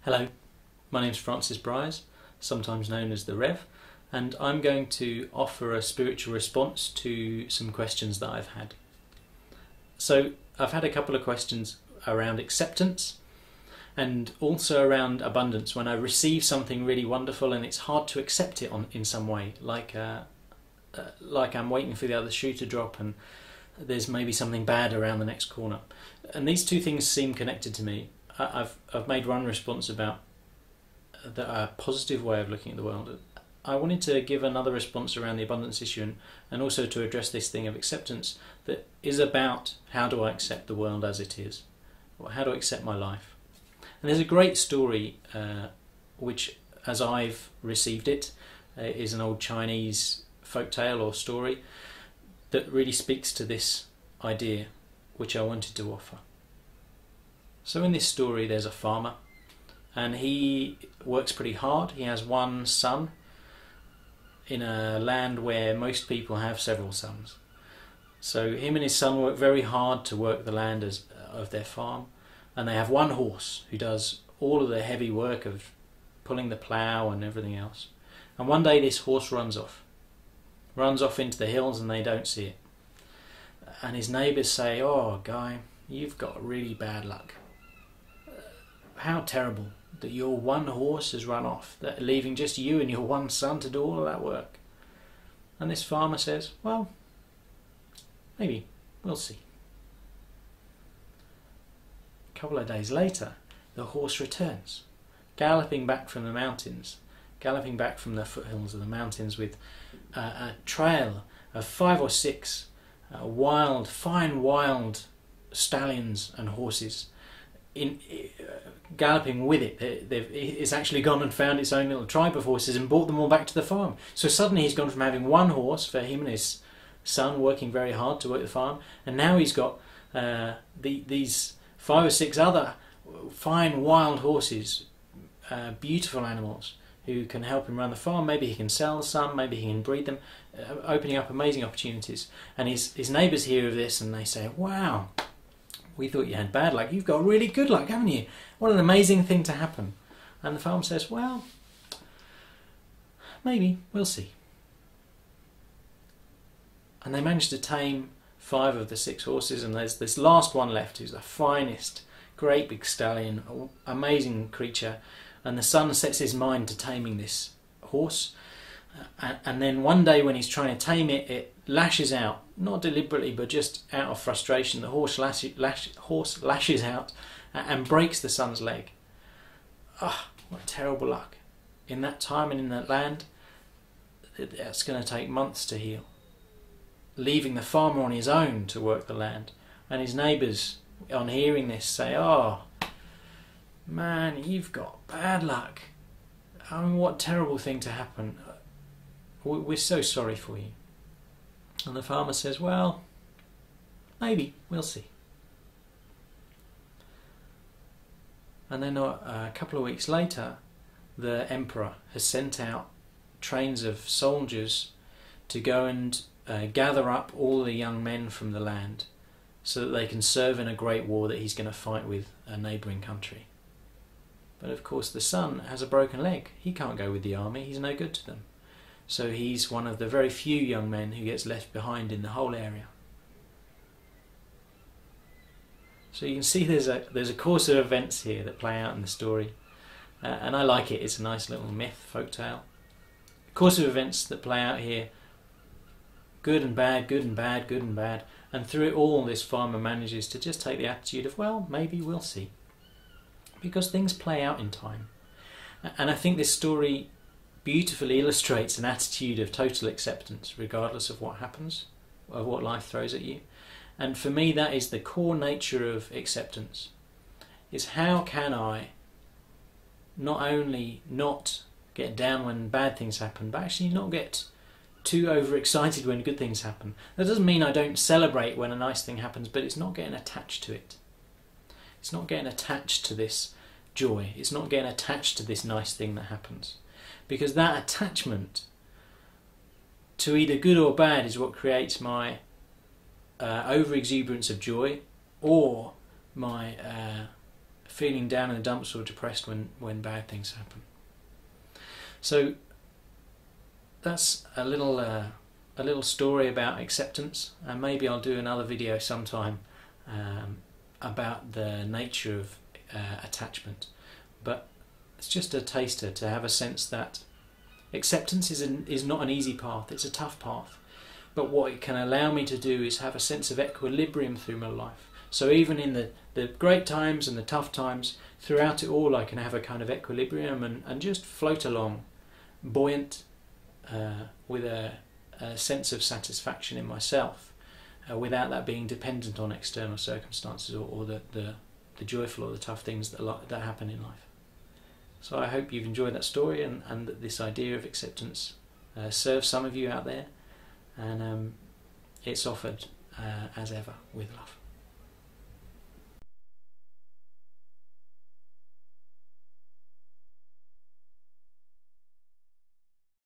Hello, my name's Briers, sometimes known as the Rev, and I'm going to offer a spiritual response to some questions that I've had. So I've had a couple of questions around acceptance and also around abundance, when I receive something really wonderful and it's hard to accept it in some way, like I'm waiting for the other shoe to drop and there's maybe something bad around the next corner. And these two things seem connected to me. I've made one response about a positive way of looking at the world. I wanted to give another response around the abundance issue and also to address this thing of acceptance that is about how do I accept the world as it is, or how do I accept my life. And there's a great story which, as I've received it, is an old Chinese folk tale or story that really speaks to this idea which I wanted to offer. So in this story there's a farmer and he works pretty hard. He has one son in a land where most people have several sons. So him and his son work very hard to work the land of their farm, and they have one horse who does all of the heavy work of pulling the plough and everything else. And one day this horse runs off into the hills and they don't see it. And his neighbours say, "Oh, Guy, you've got really bad luck. How terrible that your one horse has run off, that leaving just you and your one son to do all of that work." And this farmer says, "Well, maybe, we'll see." A couple of days later, the horse returns, galloping back from the mountains, galloping back from the foothills of the mountains with a trail of 5 or 6 fine wild stallions and horses galloping with it. It's actually gone and found its own little tribe of horses and brought them all back to the farm. So suddenly he's gone from having one horse for him and his son working very hard to work the farm, and now he's got these 5 or 6 other fine wild horses, beautiful animals who can help him run the farm. Maybe he can sell some, maybe he can breed them, opening up amazing opportunities. And his neighbours hear of this and they say, "Wow, we thought you had bad luck. You've got really good luck, haven't you? What an amazing thing to happen." And the farmer says, "Well, maybe, we'll see." And they managed to tame 5 of the 6 horses, and there's this last one left who's the finest, great big stallion, amazing creature. And the son sets his mind to taming this horse. And then one day when he's trying to tame it, it lashes out, not deliberately but just out of frustration. The horse lashes out and breaks the son's leg. Ah, what terrible luck. In that time and in that land, it's going to take months to heal. Leaving the farmer on his own to work the land. And his neighbours, on hearing this, say, "Oh, man, you've got bad luck. I mean, what terrible thing to happen. We're so sorry for you." And the farmer says, "Well, maybe, we'll see." And then a couple of weeks later, the emperor has sent out trains of soldiers to go and gather up all the young men from the land so that they can serve in a great war that he's going to fight with a neighbouring country. But of course the son has a broken leg. He can't go with the army, he's no good to them. So he's one of the very few young men who gets left behind in the whole area. So you can see there's a course of events here that play out in the story. And I like it, it's a nice little myth, folk tale. A course of events that play out here, good and bad, good and bad, good and bad. And through it all, this farmer manages to just take the attitude of, well, maybe we'll see. Because things play out in time. And I think this story beautifully illustrates an attitude of total acceptance regardless of what happens, of what life throws at you. And for me that is the core nature of acceptance. Is how can I not only not get down when bad things happen, but actually not get too overexcited when good things happen. That doesn't mean I don't celebrate when a nice thing happens, but it's not getting attached to it. It's not getting attached to this joy. It's not getting attached to this nice thing that happens. Because that attachment to either good or bad is what creates my over-exuberance of joy or my feeling down in the dumps or depressed when bad things happen. So that's a little story about acceptance, and maybe I'll do another video sometime about the nature of attachment. But it's just a taster to have a sense that acceptance is not an easy path, it's a tough path. But what it can allow me to do is have a sense of equilibrium through my life. So even in the great times and the tough times, throughout it all I can have a kind of equilibrium and just float along, buoyant, with a sense of satisfaction in myself, without that being dependent on external circumstances or the joyful or the tough things that happen in life. So I hope you've enjoyed that story and that this idea of acceptance serves some of you out there, and it's offered as ever with love.